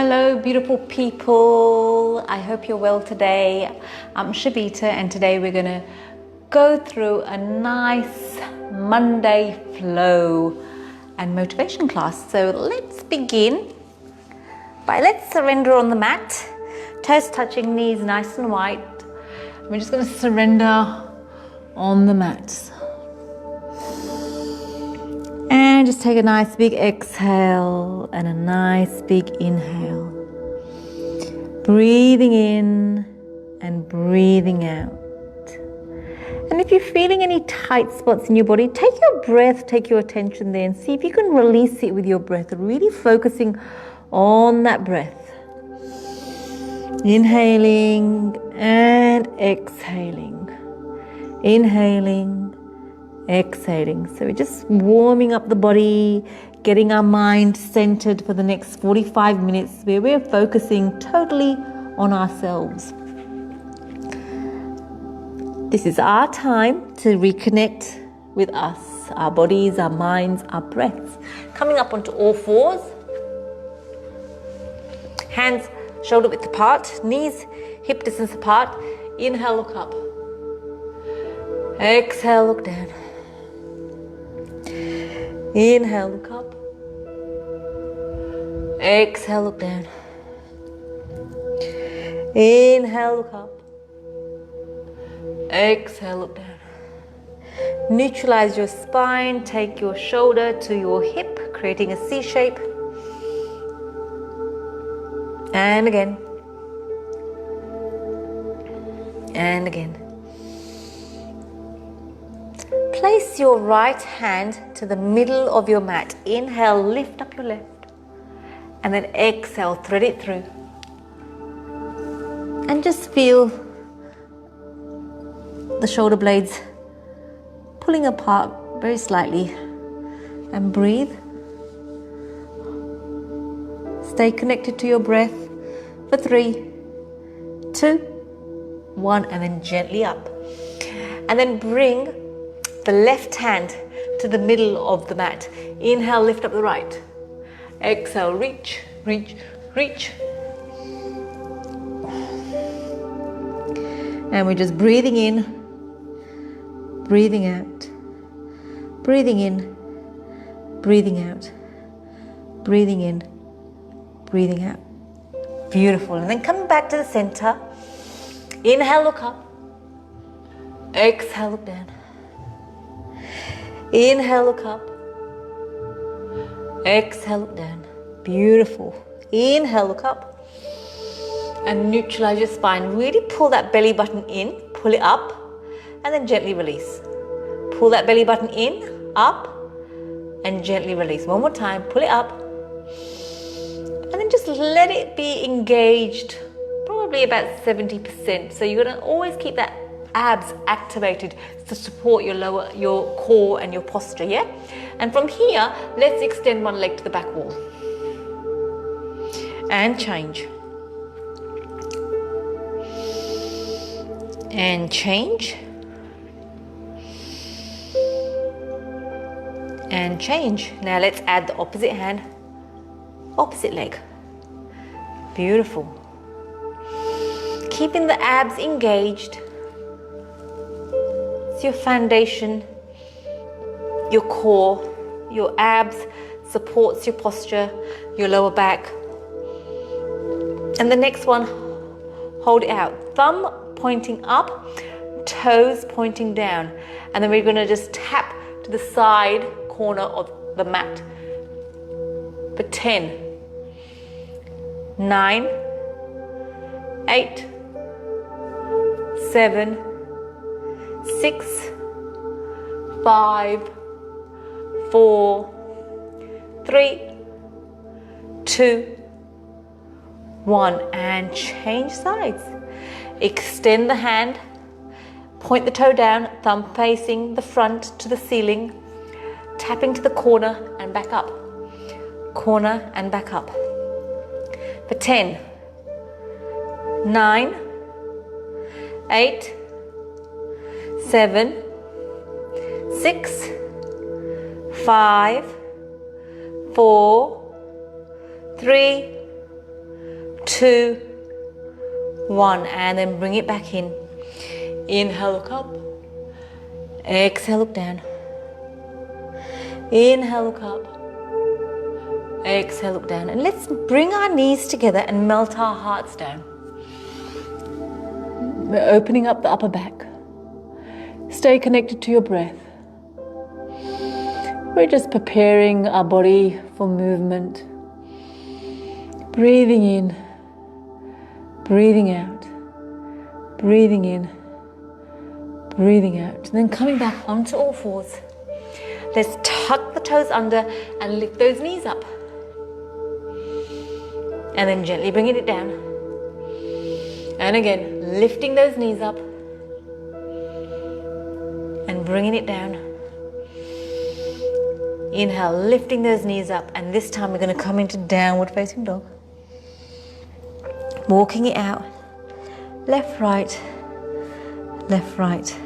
Hello beautiful people, I hope you're well today. I'm Shavita and today we're going to go through a nice Monday flow and motivation class. So let's begin by let's surrender on the mat, toes touching, knees nice and wide. We're just going to surrender on the mat. And just take a nice big exhale and a nice big inhale. Breathing in and breathing out. And if you're feeling any tight spots in your body, take your breath, take your attention there and see if you can release it with your breath, really focusing on that breath. Inhaling and exhaling. Inhaling. Exhaling. So we're just warming up the body, getting our mind centered for the next 45 minutes where we're focusing totally on ourselves. This is our time to reconnect with us, our bodies, our minds, our breaths. Coming up onto all fours. Hands shoulder width apart, knees hip distance apart. Inhale, look up. Exhale, look down. Inhale, look up. Exhale, look down. Inhale, look up. Exhale, look down. Neutralize your spine. Take your shoulder to your hip, creating a C shape. And again. And again. Place your right hand to the middle of your mat. Inhale, lift up your left. And then exhale, thread it through. And just feel the shoulder blades pulling apart very slightly. And breathe. Stay connected to your breath for 3, 2, 1, and then gently up. And then bring the left hand to the middle of the mat. Inhale, lift up the right. Exhale, reach, reach, reach. And we're just breathing in, breathing out, breathing in, breathing out, breathing in, breathing out. Beautiful. And then coming back to the center. Inhale, look up. Exhale, look down. Inhale, look up. Exhale, look down. Beautiful. Inhale, look up. And neutralize your spine. Really pull that belly button in. Pull it up. And then gently release. Pull that belly button in, up, and gently release. One more time. Pull it up. And then just let it be engaged. Probably about 70%. So you're going to always keep that abs activated to support your core and your posture, yeah? And from here, let's extend one leg to the back wall. And change. And change. And change. Now let's add the opposite hand, opposite leg. Beautiful. Keeping the abs engaged. Your foundation, your core, your abs supports your posture, your lower back. And the next one, hold it out. Thumb pointing up, toes pointing down. And then we're going to just tap to the side corner of the mat for 10, 9, 8, 7, 6, 5, 4, 3, 2, 1, and change sides. Extend the hand, point the toe down, thumb facing the front to the ceiling, tapping to the corner and back up, corner and back up. For 10, 9, 8, 7, 6, 5, 4, 3, 2, 1, and then bring it back in. Inhale, look up. Exhale, look down. Inhale, look up. Exhale, look down. And let's bring our knees together and melt our hearts down. We're opening up the upper back. Stay connected to your breath. We're just preparing our body for movement. Breathing in, breathing out, breathing in, breathing out. And then coming back onto all fours. Let's tuck the toes under and lift those knees up. And then gently bringing it down. And again, lifting those knees up. And bringing it down. Inhale, lifting those knees up. And this time we're going to come into downward facing dog. Walking it out. Left, right. Left, right.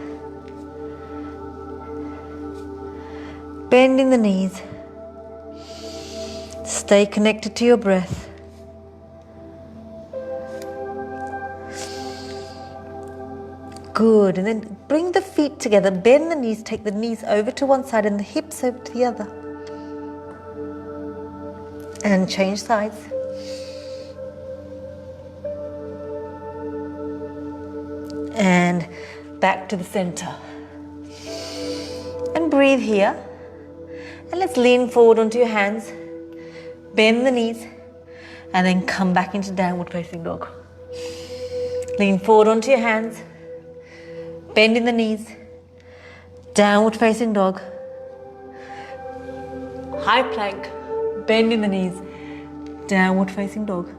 Bending the knees. Stay connected to your breath. Good. And then bring the feet together. Bend the knees. Take the knees over to one side and the hips over to the other. And change sides. And back to the center. And breathe here. And let's lean forward onto your hands. Bend the knees. And then come back into downward facing dog. Lean forward onto your hands. Bend in the knees. Downward facing dog. High plank. Bend in the knees. Downward facing dog.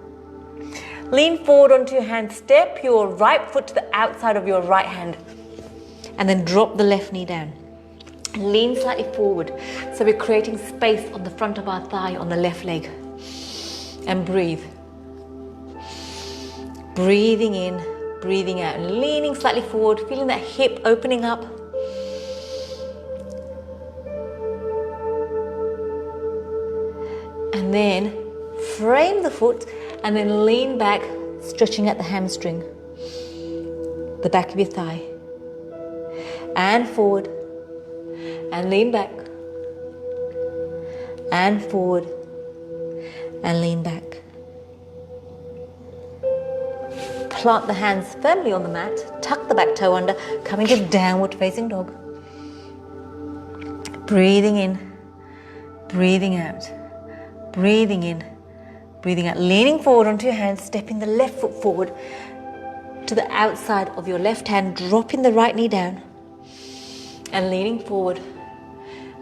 Lean forward onto your hands. Step your right foot to the outside of your right hand. And then drop the left knee down. Lean slightly forward. So we're creating space on the front of our thigh on the left leg. And breathe. Breathing in, breathing out. And leaning slightly forward, feeling that hip opening up. And then frame the foot and then lean back, stretching at the hamstring. The back of your thigh. And forward. And lean back. And forward. And lean back. Plant the hands firmly on the mat. Tuck the back toe under. Coming to downward facing dog. Breathing in. Breathing out. Breathing in. Breathing out. Leaning forward onto your hands. Stepping the left foot forward to the outside of your left hand. Dropping the right knee down. And leaning forward.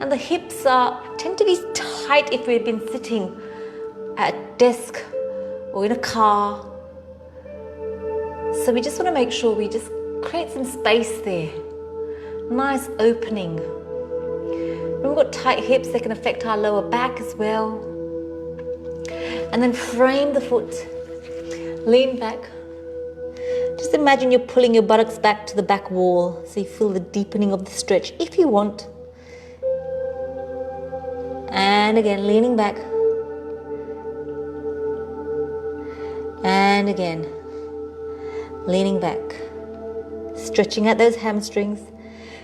And the hips tend to be tight if we've been sitting at a desk or in a car. So we just want to make sure we just create some space there. Nice opening. When we've got tight hips, they can affect our lower back as well. And then frame the foot. Lean back. Just imagine you're pulling your buttocks back to the back wall so you feel the deepening of the stretch if you want. And again, leaning back. And again, leaning back. Stretching at those hamstrings.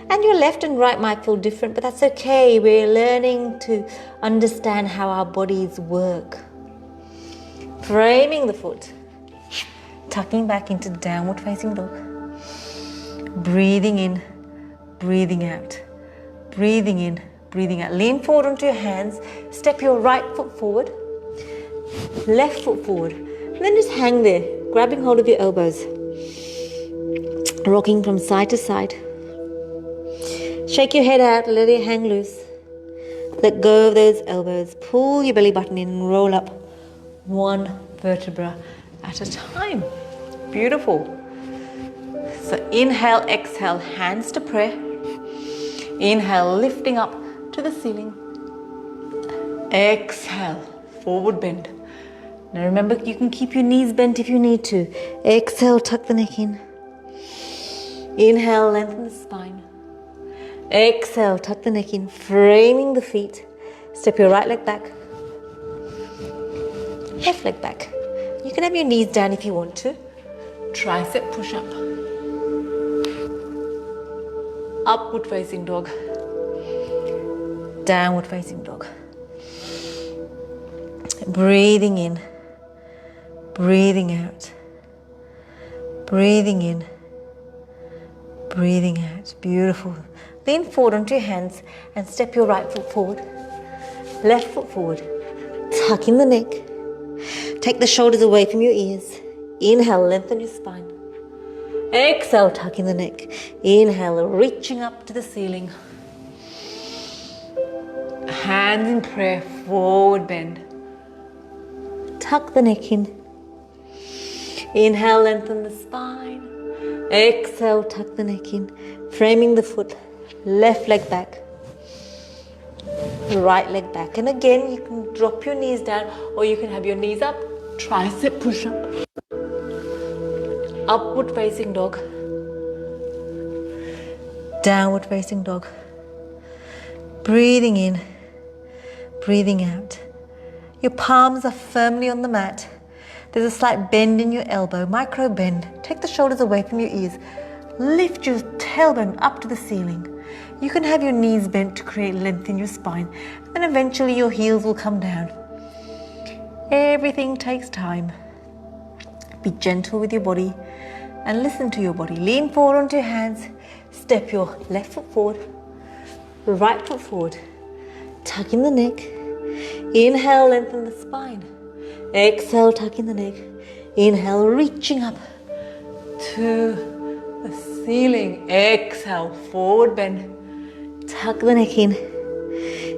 And your left and right might feel different, but that's okay. We're learning to understand how our bodies work. Framing the foot. Tucking back into downward facing dog. Breathing in, breathing out. Breathing in, breathing out. Lean forward onto your hands. Step your right foot forward. Left foot forward. And then just hang there, grabbing hold of your elbows. Rocking from side to side. Shake your head out, let it hang loose. Let go of those elbows. Pull your belly button in and roll up one vertebra at a time. Beautiful. So inhale, exhale, hands to prayer. Inhale, lifting up to the ceiling. Exhale, forward bend. Now remember, you can keep your knees bent if you need to. Exhale, tuck the neck in. Inhale, lengthen the spine. Exhale, tuck the neck in, framing the feet. Step your right leg back. Left leg back. You can have your knees down if you want to. Tricep push-up. Upward facing dog. Downward facing dog. Breathing in. Breathing out. Breathing in. Breathing out. Beautiful. Lean forward onto your hands and step your right foot forward. Left foot forward. Tuck in the neck. Take the shoulders away from your ears. Inhale, lengthen your spine. Exhale, tuck in the neck. Inhale, reaching up to the ceiling. Hands in prayer, forward bend. Tuck the neck in. Inhale, lengthen the spine. Exhale, tuck the neck in. Framing the foot. Left leg back. Right leg back. And again, you can drop your knees down or you can have your knees up. Tricep push-up. Upward facing dog. Downward facing dog. Breathing in. Breathing out. Your palms are firmly on the mat. There's a slight bend in your elbow, micro bend. Take the shoulders away from your ears. Lift your tailbone up to the ceiling. You can have your knees bent to create length in your spine, and eventually your heels will come down. Everything takes time. Be gentle with your body and listen to your body. Lean forward onto your hands. Step your left foot forward, right foot forward. Tuck in the neck. Inhale, lengthen the spine. Exhale, tuck in the neck. Inhale, reaching up to the ceiling. Exhale, forward bend. Tuck the neck in.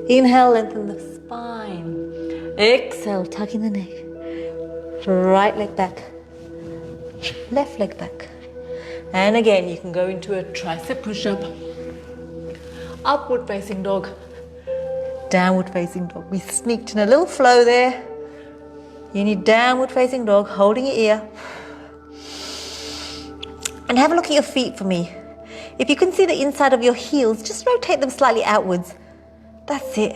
Inhale, lengthen the spine. Exhale, tuck in the neck. Right leg back. Left leg back. And again, you can go into a tricep push-up. Upward facing dog. Downward facing dog. We sneaked in a little flow there. You need downward facing dog, holding your ear. And have a look at your feet for me. If you can see the inside of your heels, just rotate them slightly outwards. That's it.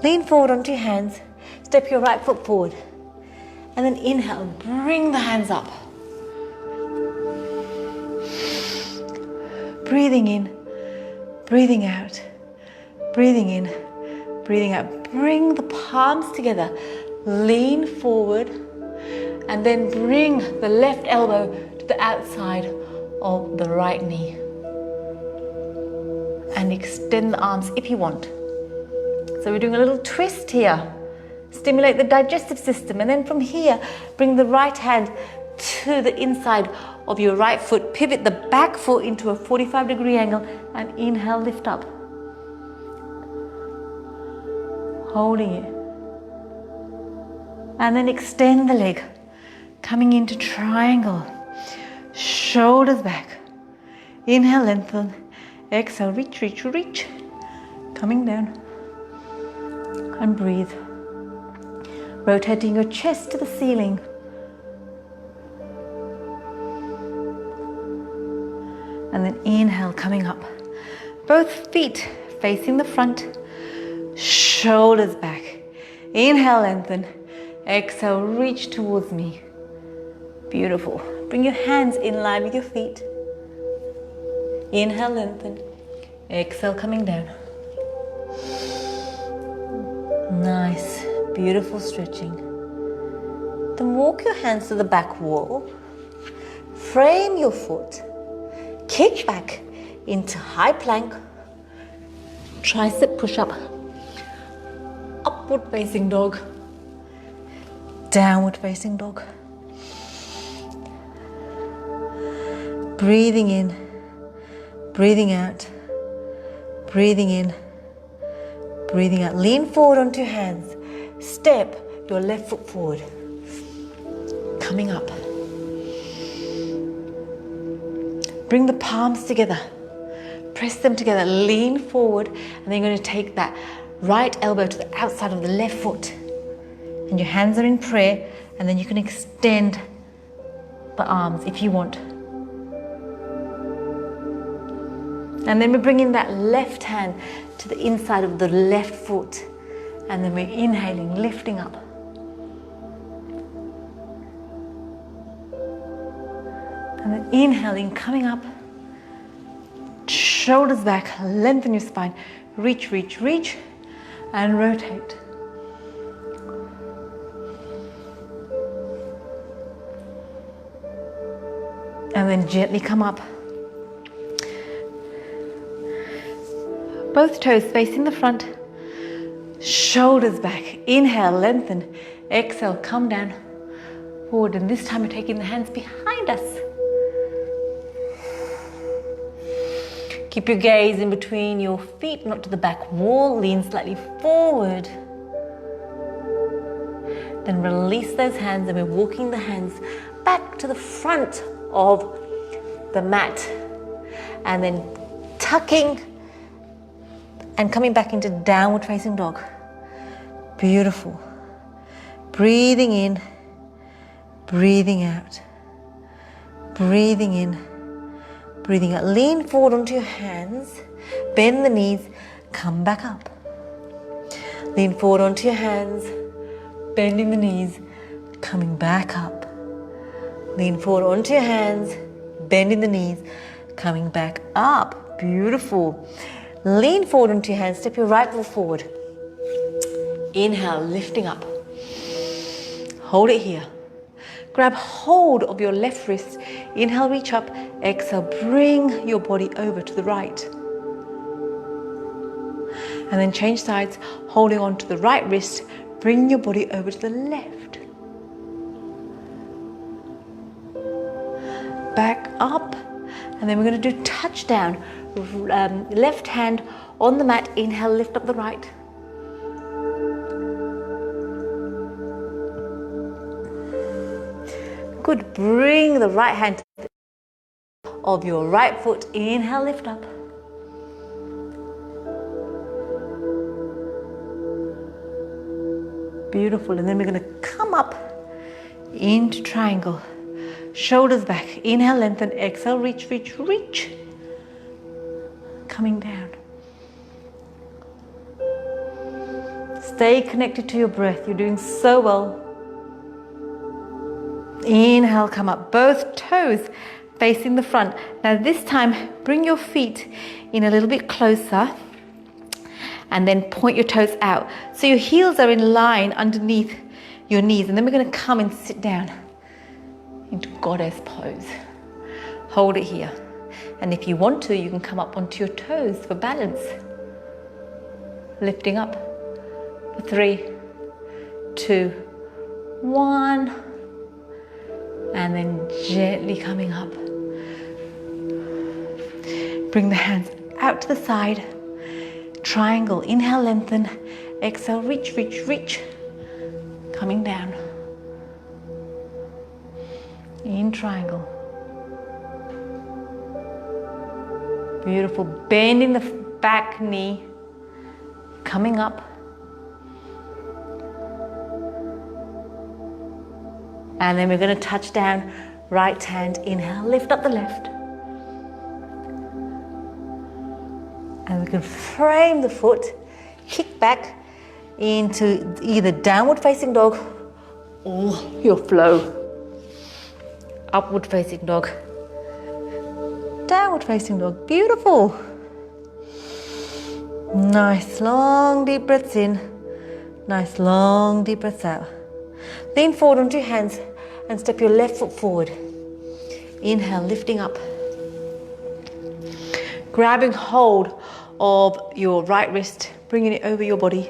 Lean forward onto your hands. Step your right foot forward. And then inhale, bring the hands up. Breathing in, breathing out. Breathing in, breathing out. Bring the palms together. Lean forward. And then bring the left elbow to the outside of the right knee. And extend the arms if you want. So we're doing a little twist here. Stimulate the digestive system. And then from here, bring the right hand to the inside of your right foot. Pivot the back foot into a 45-degree angle and inhale, lift up. Holding it. And then extend the leg. Coming into triangle. Shoulders back. Inhale, lengthen. Exhale, reach, reach, reach. Coming down. And breathe. Rotating your chest to the ceiling. And then inhale, coming up. Both feet facing the front. Shoulders back. Inhale, lengthen. Exhale, reach towards me. Beautiful. Bring your hands in line with your feet. Inhale, lengthen. Exhale, coming down. Nice. Beautiful stretching. Then walk your hands to the back wall. Frame your foot. Kick back into high plank. Tricep push-up. Upward facing dog. Downward facing dog. Breathing in. Breathing out. Breathing in. Breathing out. Lean forward onto your hands. Step your left foot forward. Coming up. Bring the palms together. Press them together. Lean forward. And then you're going to take that right elbow to the outside of the left foot. And your hands are in prayer. And then you can extend the arms if you want. And then we bring in that left hand to the inside of the left foot. And then we're inhaling, lifting up. And then inhaling, coming up. Shoulders back, lengthen your spine. Reach, reach, reach, and rotate. And then gently come up. Both toes facing the front. Shoulders back. Inhale, lengthen. Exhale, come down. Forward. And this time you're taking the hands behind us. Keep your gaze in between your feet, not to the back wall. Lean slightly forward. Then release those hands, and we're walking the hands back to the front of the mat. And then tucking and coming back into downward facing dog. Beautiful. Breathing in, breathing out. Breathing in, breathing out. Lean forward onto your hands, bend the knees, come back up. Lean forward onto your hands, bending the knees, coming back up. Lean forward onto your hands, bending the knees, coming back up. Beautiful. Lean forward onto your hands, step your right foot forward. Inhale, lifting up. Hold it here. Grab hold of your left wrist. Inhale, reach up. Exhale, bring your body over to the right. And then change sides, holding on to the right wrist. Bring your body over to the left. Back up. And then we're going to do touchdown. Left hand on the mat. Inhale, lift up the right. Good. Bring the right hand to the of your right foot. Inhale, lift up. Beautiful. And then we're going to come up into triangle. Shoulders back. Inhale, lengthen. Exhale, reach, reach, reach. Coming down. Stay connected to your breath. You're doing so well. Inhale, come up. Both toes facing the front. Now this time, bring your feet in a little bit closer and then point your toes out. So your heels are in line underneath your knees. And then we're going to come and sit down into goddess pose. Hold it here. And if you want to, you can come up onto your toes for balance. Lifting up. 3, 2, 1. And then gently coming up. Bring the hands out to the side. Triangle. Inhale, lengthen. Exhale, reach, reach, reach. Coming down. In triangle. Beautiful. Bending the back knee. Coming up. And then we're going to touch down. Right hand. Inhale. Lift up the left. And we can frame the foot. Kick back into either downward facing dog or your flow. Upward facing dog. Downward facing dog. Beautiful. Nice long deep breaths in. Nice long deep breaths out. Lean forward onto your hands and step your left foot forward. Inhale, lifting up. Grabbing hold of your right wrist, bringing it over your body.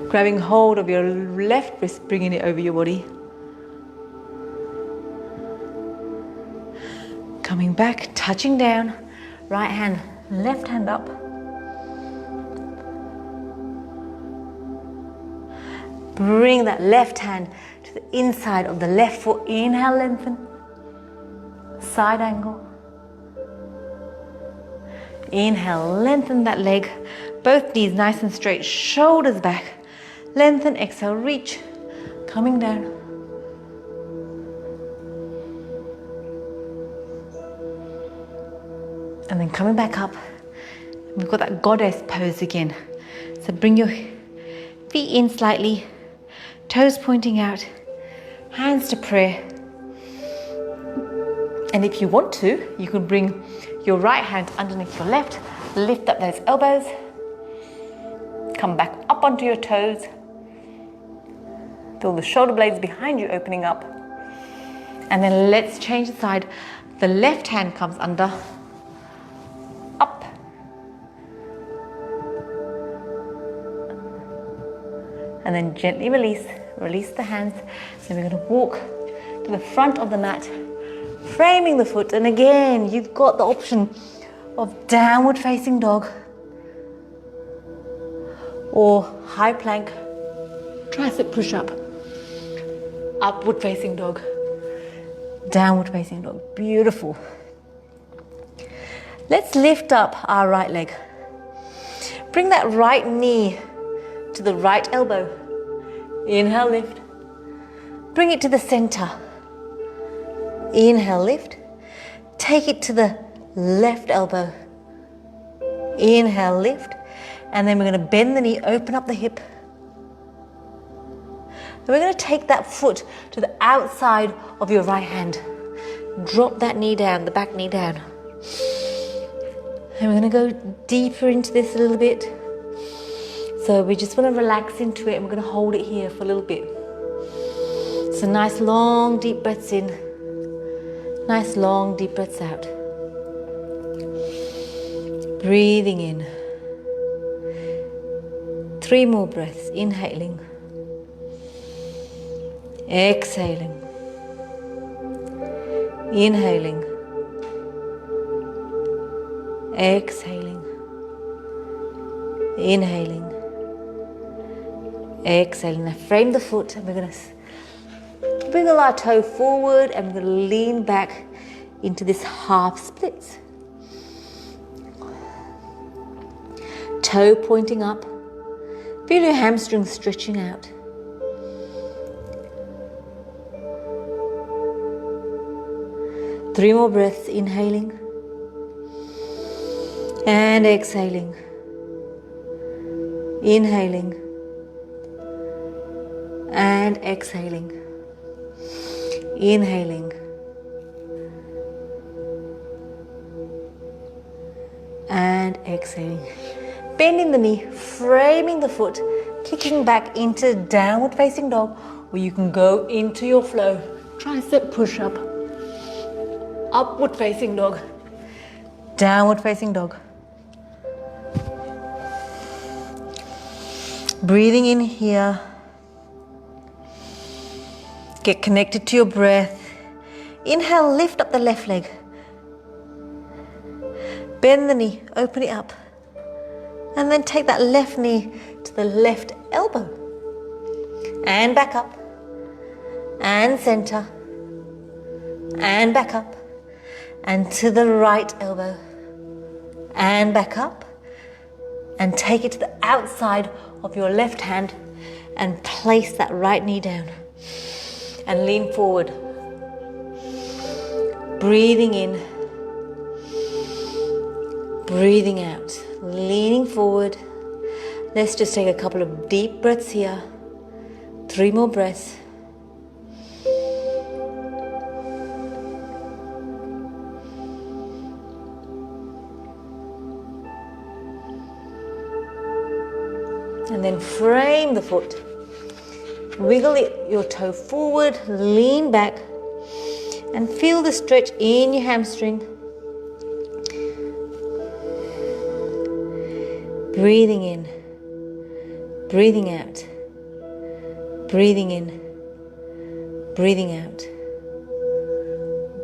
Grabbing hold of your left wrist, bringing it over your body. Coming back, touching down. Right hand, left hand up. Bring that left hand to the inside of the left foot. Inhale, lengthen. Side angle. Inhale, lengthen that leg. Both knees nice and straight. Shoulders back. Lengthen, exhale, reach. Coming down. And then coming back up. We've got that goddess pose again. So bring your feet in slightly. Toes pointing out. hands to prayer. And if you want to, you can bring your right hand underneath your left, lift up those elbows, come back up onto your toes, feel the shoulder blades behind you opening up, and then let's change the side. The left hand comes under, up, and then gently release the hands. Then we're going to walk to the front of the mat, framing the foot, and again you've got the option of downward facing dog or high plank, tricep push up, upward facing dog, downward facing dog. Beautiful. Let's lift up our right leg. Bring that right knee to the right elbow. Inhale, lift. Bring it to the center. Inhale, lift. Take it to the left elbow. Inhale, lift. And then we're going to bend the knee, open up the hip. Then we're going to take that foot to the outside of your right hand. Drop that knee down, the back knee down. And we're going to go deeper into this a little bit. So we just want to relax into it, and we're going to hold it here for a little bit. So nice long deep breaths in. Nice long deep breaths out. Breathing in. 3 more breaths. Inhaling. Exhaling. Inhaling. Exhaling. Inhaling. Exhaling. Now frame the foot, and we're going to wiggle our toe forward, and we're going to lean back into this half splits. Toe pointing up. Feel your hamstrings stretching out. Three more breaths, inhaling and exhaling. Inhaling and exhaling. Inhaling and exhaling. Bending the knee, framing the foot, kicking back into downward facing dog, or you can go into your flow. Tricep push up. Upward facing dog, downward facing dog. Breathing in here. Get connected to your breath. Inhale, lift up the left leg. Bend the knee, open it up. And then take that left knee to the left elbow. And back up. And center. And back up. And to the right elbow, and back up, and take it to the outside of your left hand, and place that right knee down, and lean forward. Breathing in, breathing out, leaning forward. Let's just take a couple of deep breaths here. 3 more breaths. And then frame the foot. Wiggle your toe forward, lean back, and feel the stretch in your hamstring. Breathing in, breathing out, breathing in, breathing out,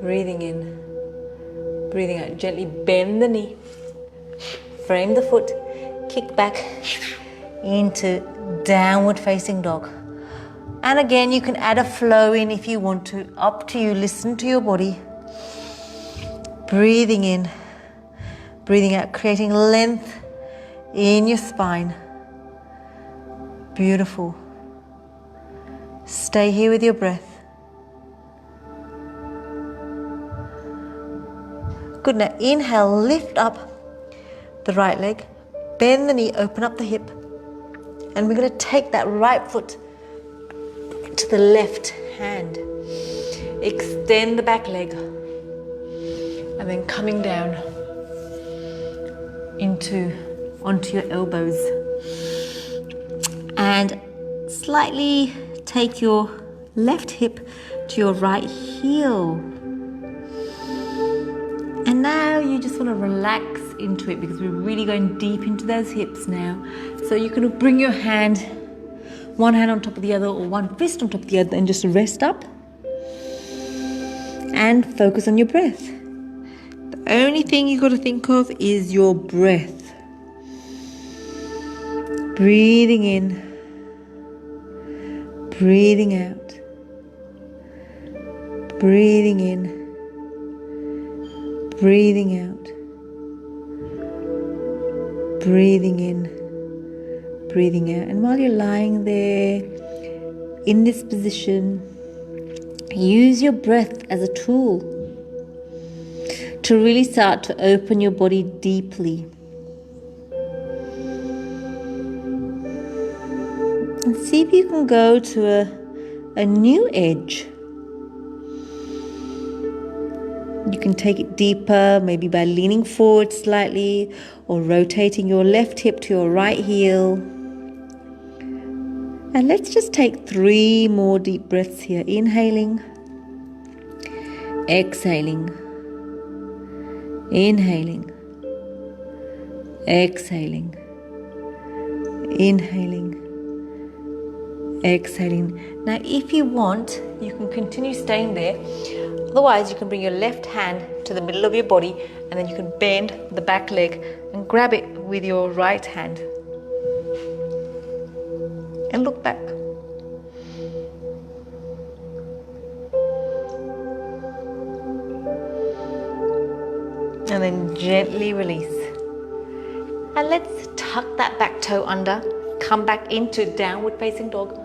breathing in, breathing out. Gently bend the knee, frame the foot, kick back into downward facing dog. And again, you can add a flow in if you want to. Up to you, listen to your body. Breathing in, breathing out, creating length in your spine. Beautiful. Stay here with your breath. Good. Now inhale, lift up the right leg, bend the knee, open up the hip. And we're going to take that right foot to the left hand. Extend the back leg. And then coming down onto your elbows. And slightly take your left hip to your right heel. And now you just want to relax into it because we're really going deep into those hips now. So you can bring your hand, one hand on top of the other or one fist on top of the other, and just rest up and focus on your breath. The only thing you got to think of is your breath. Breathing in, breathing out, breathing in, breathing out, breathing in, breathing out. And while you're lying there in this position, use your breath as a tool to really start to open your body deeply. And see if you can go to a new edge. You can take it deeper, maybe by leaning forward slightly or rotating your left hip to your right heel. And let's just take 3 more deep breaths here. Inhaling, exhaling, inhaling, exhaling, inhaling, exhaling. Now if you want, you can continue staying there. Otherwise, you can bring your left hand to the middle of your body and then you can bend the back leg and grab it with your right hand. And look back. And then gently release. And let's tuck that back toe under. Come back into downward facing dog.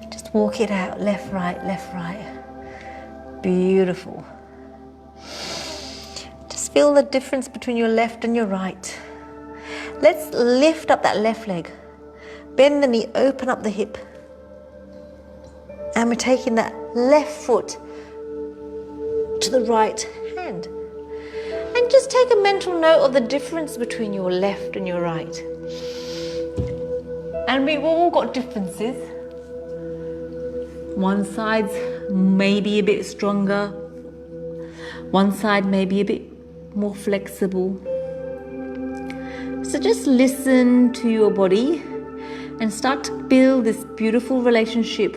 Just walk it out, left, right, left, right. Beautiful. Just feel the difference between your left and your right. Let's lift up that left leg. Bend the knee, open up the hip. And we're taking that left foot to the right hand. And just take a mental note of the difference between your left and your right. And we've all got differences. One side's maybe a bit stronger. One side may be a bit more flexible. So just listen to your body and start to build this beautiful relationship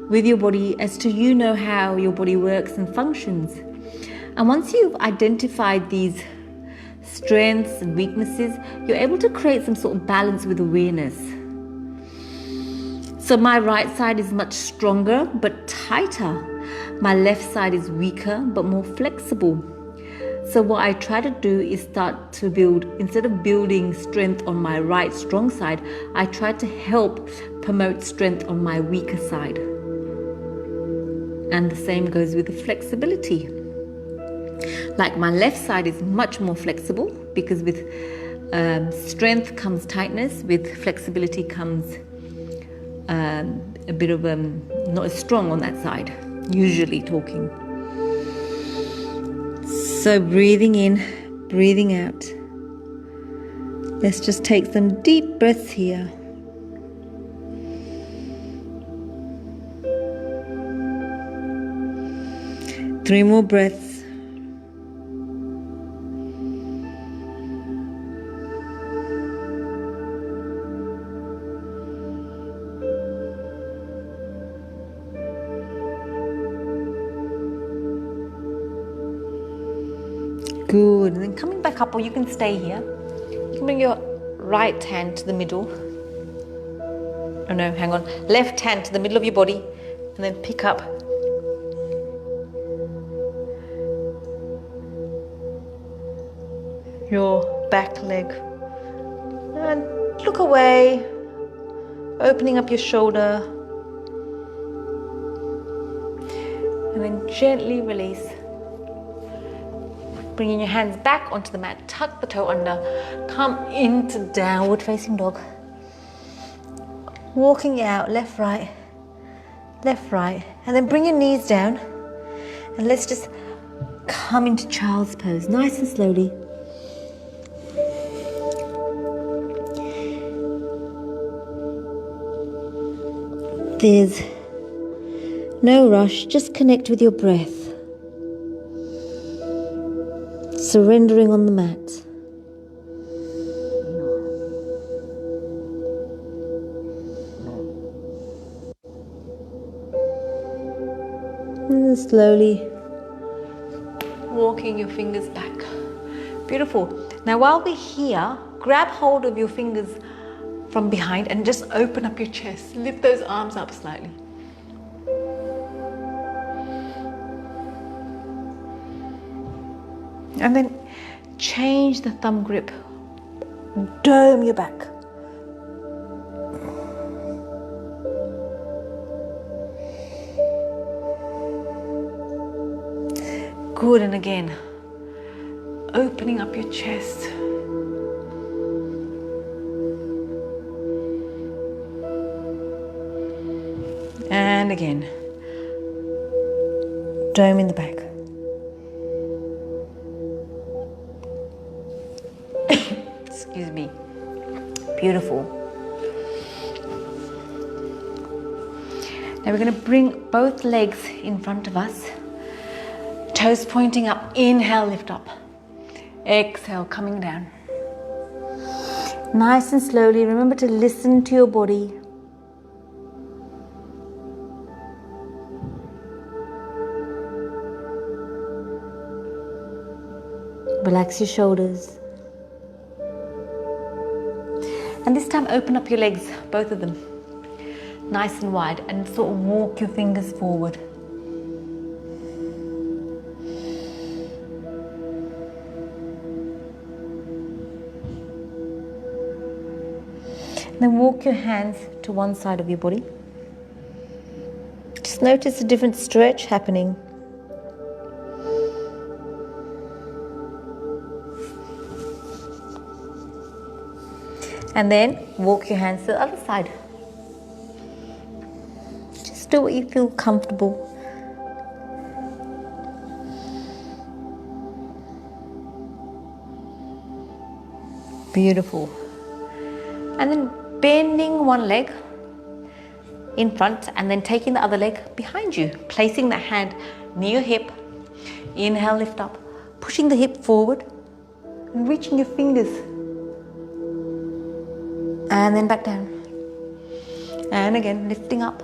with your body as to you know how your body works and functions. And once you've identified these strengths and weaknesses, you're able to create some sort of balance with awareness. So my right side is much stronger but tighter. My left side is weaker but more flexible. So what I try to do is start to build, instead of building strength on my right strong side, I try to help promote strength on my weaker side. And the same goes with the flexibility. Like my left side is much more flexible because with strength comes tightness, with flexibility comes a bit of not as strong on that side, usually talking. So breathing in, breathing out. Let's just take some deep breaths here. Three more breaths. Good. And then coming back up, or you can stay here. You can bring your right hand to the middle. Oh no, hang on. Left hand to the middle of your body and then pick up your back leg. And look away, opening up your shoulder. And then gently release. Bringing your hands back onto the mat, tuck the toe under, come into downward facing dog. Walking it out, left, right, and then bring your knees down, and let's just come into child's pose, nice and slowly. There's no rush, just connect with your breath. Surrendering on the mat. And then slowly walking your fingers back. Beautiful. Now while we're here, grab hold of your fingers from behind and just open up your chest. Lift those arms up slightly. And then change the thumb grip. Dome your back. Good, and again, opening up your chest. And again, dome in the back. Excuse me. Beautiful. Now we're going to bring both legs in front of us. Toes pointing up. Inhale, lift up. Exhale, coming down. Nice and slowly. Remember to listen to your body. Relax your shoulders. And this time open up your legs, both of them, nice and wide, and sort of walk your fingers forward. And then walk your hands to one side of your body. Just notice a different stretch happening. And then walk your hands to the other side. Just do what you feel comfortable. Beautiful. And then bending one leg in front and then taking the other leg behind you. Placing the hand near your hip. Inhale, lift up. Pushing the hip forward and reaching your fingers. And then back down. And again, lifting up.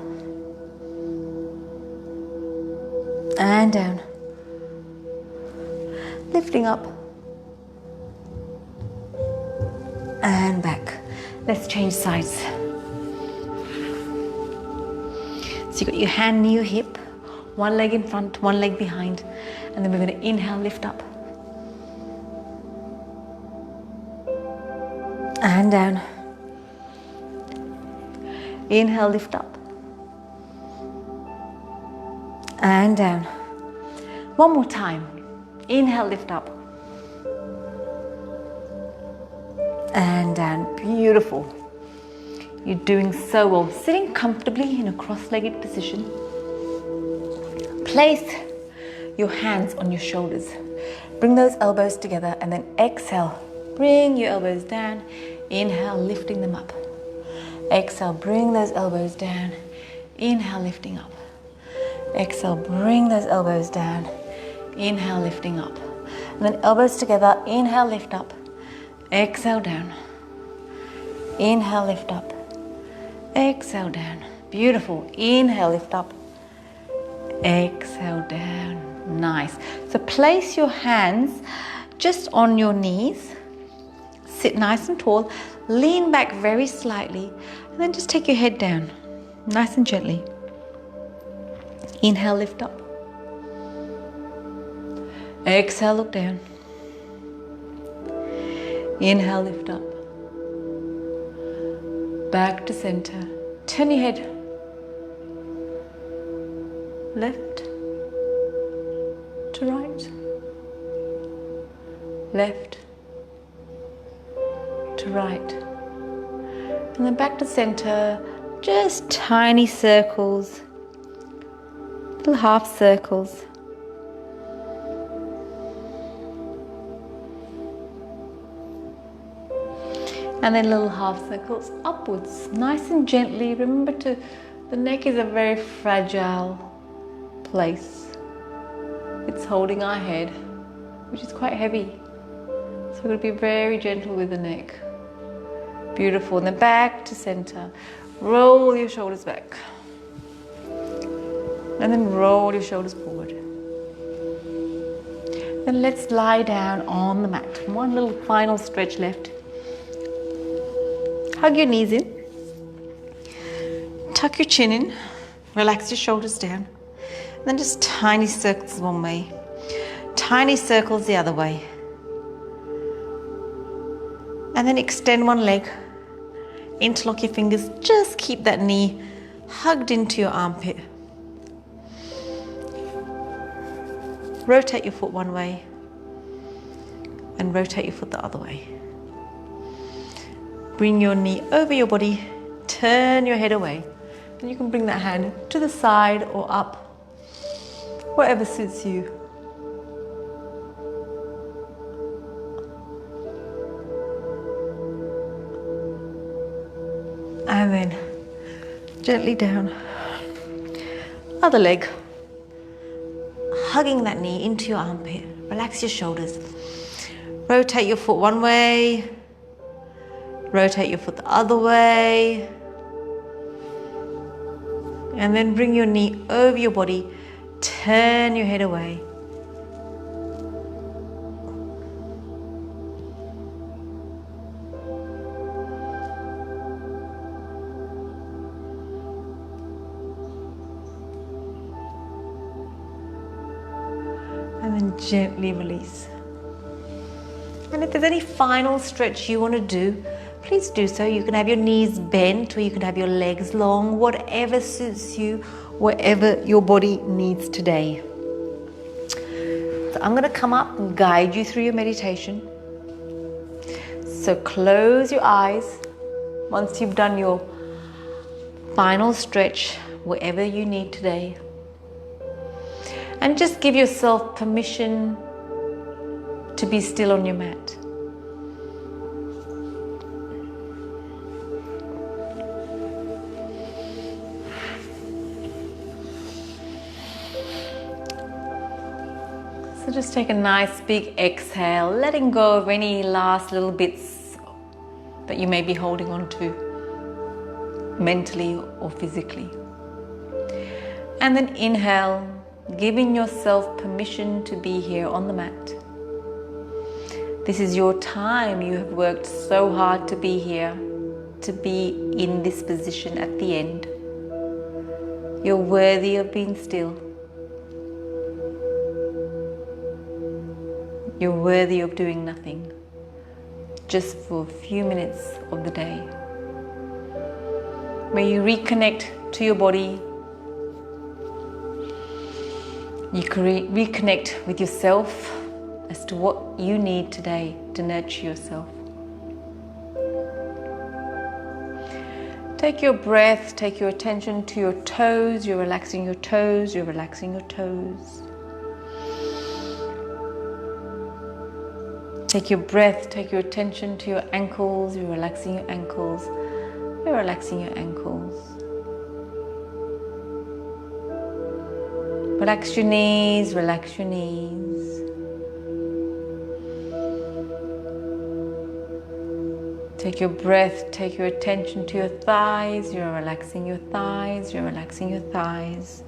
And down. Lifting up. And back. Let's change sides. So you've got your hand near your hip, one leg in front, one leg behind. And then we're going to inhale, lift up. And down. Inhale, lift up. And down. One more time. Inhale, lift up. And down. Beautiful. You're doing so well. Sitting comfortably in a cross-legged position. Place your hands on your shoulders. Bring those elbows together and then exhale. Bring your elbows down. Inhale, lifting them up. Exhale, bring those elbows down. Inhale, lifting up. Exhale, bring those elbows down. Inhale, lifting up. And then elbows together. Inhale, lift up. Exhale, down. Inhale, lift up. Exhale, down. Beautiful. Inhale, lift up. Exhale, down. Nice. So place your hands just on your knees. Sit nice and tall. Lean back very slightly. And then just take your head down. Nice and gently. Inhale, lift up. Exhale, look down. Inhale, lift up. Back to center. Turn your head. Left to right. Left to right. And then back to center. Just tiny circles, little half circles. And then little half circles upwards, nice and gently. Remember the neck is a very fragile place. It's holding our head, which is quite heavy. So we're going to be very gentle with the neck. Beautiful. And then back to center. Roll your shoulders back. And then roll your shoulders forward. Then let's lie down on the mat. One little final stretch left. Hug your knees in. Tuck your chin in. Relax your shoulders down. And then just tiny circles one way. Tiny circles the other way. And then extend one leg. Interlock your fingers. Just keep that knee hugged into your armpit. Rotate your foot one way. And rotate your foot the other way. Bring your knee over your body, turn your head away. And you can bring that hand to the side or up, whatever suits you. And then gently down. Other leg. Hugging that knee into your armpit. Relax your shoulders. Rotate your foot one way. Rotate your foot the other way. And then bring your knee over your body. Turn your head away. And then gently release. And if there's any final stretch you want to do, please do so. You can have your knees bent or you can have your legs long, whatever suits you, whatever your body needs today. So I'm going to come up and guide you through your meditation. So close your eyes once you've done your final stretch, whatever you need today. And just give yourself permission to be still on your mat. So just take a nice big exhale, letting go of any last little bits that you may be holding on to mentally or physically. And then inhale, giving yourself permission to be here on the mat. This is your time. You have worked so hard to be here, to be in this position at the end. You're worthy of being still. You're worthy of doing nothing, just for a few minutes of the day. May you reconnect to your body. You can reconnect with yourself as to what you need today to nurture yourself. Take your breath, take your attention to your toes. You're relaxing your toes, you're relaxing your toes. Take your breath, take your attention to your ankles. You're relaxing your ankles. You're relaxing your ankles. Relax your knees, relax your knees. Take your breath, take your attention to your thighs. You're relaxing your thighs, you're relaxing your thighs.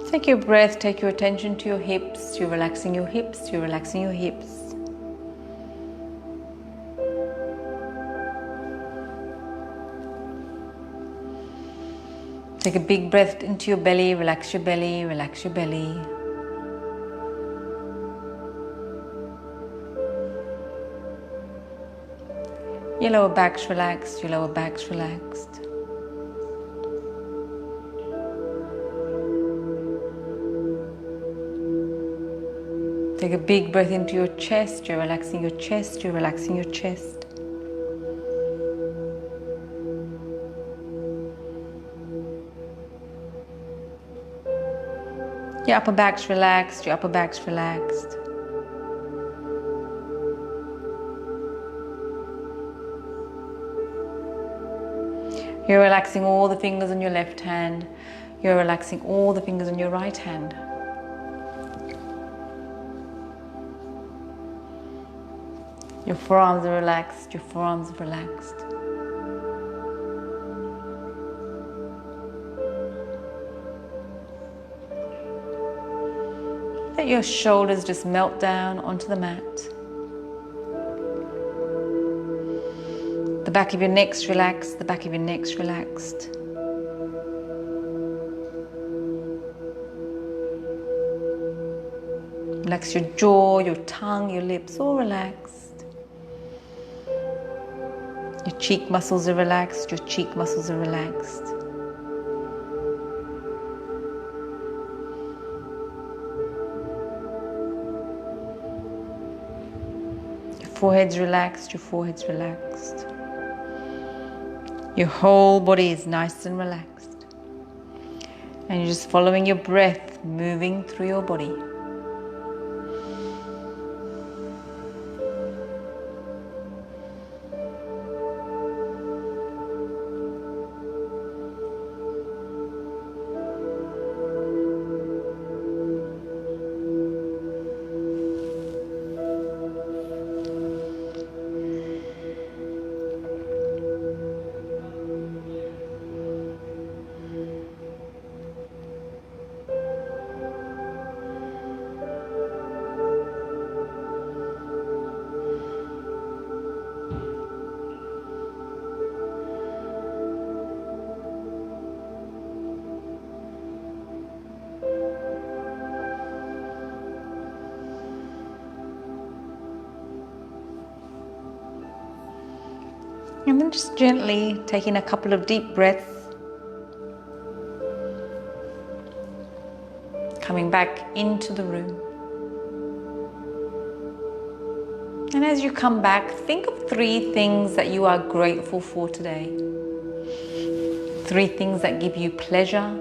Take your breath, take your attention to your hips. You're relaxing your hips, you're relaxing your hips. Take a big breath into your belly, relax your belly, relax your belly. Your lower back's relaxed, your lower back's relaxed. Take a big breath into your chest. You're relaxing your chest. You're relaxing your chest. Your upper back's relaxed. Your upper back's relaxed. You're relaxing all the fingers on your left hand. You're relaxing all the fingers on your right hand. Your forearms are relaxed. Your forearms are relaxed. Let your shoulders just melt down onto the mat. The back of your neck's relaxed, the back of your neck's relaxed. Relax your jaw, your tongue, your lips, all relaxed. Your cheek muscles are relaxed, your cheek muscles are relaxed. Your forehead's relaxed, your forehead's relaxed. Your whole body is nice and relaxed. And you're just following your breath, moving through your body. And then just gently taking a couple of deep breaths. Coming back into the room. And as you come back, think of 3 things that you are grateful for today. 3 things that give you pleasure.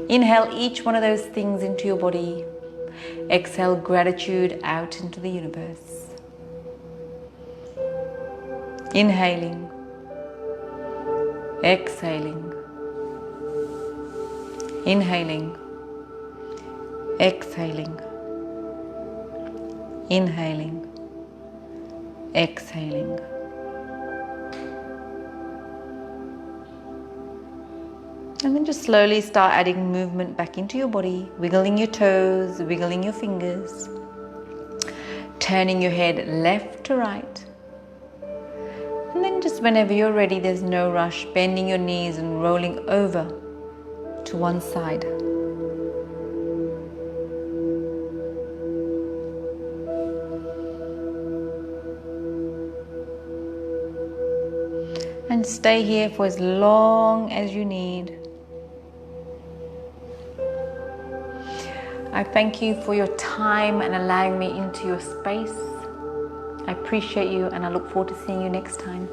Inhale each one of those things into your body. Exhale gratitude out into the universe. Inhaling, exhaling, inhaling, exhaling, inhaling, exhaling. And then just slowly start adding movement back into your body, wiggling your toes, wiggling your fingers, turning your head left to right. And then just whenever you're ready, there's no rush, bending your knees and rolling over to one side. And stay here for as long as you need. I thank you for your time and allowing me into your space. I appreciate you and I look forward to seeing you next time.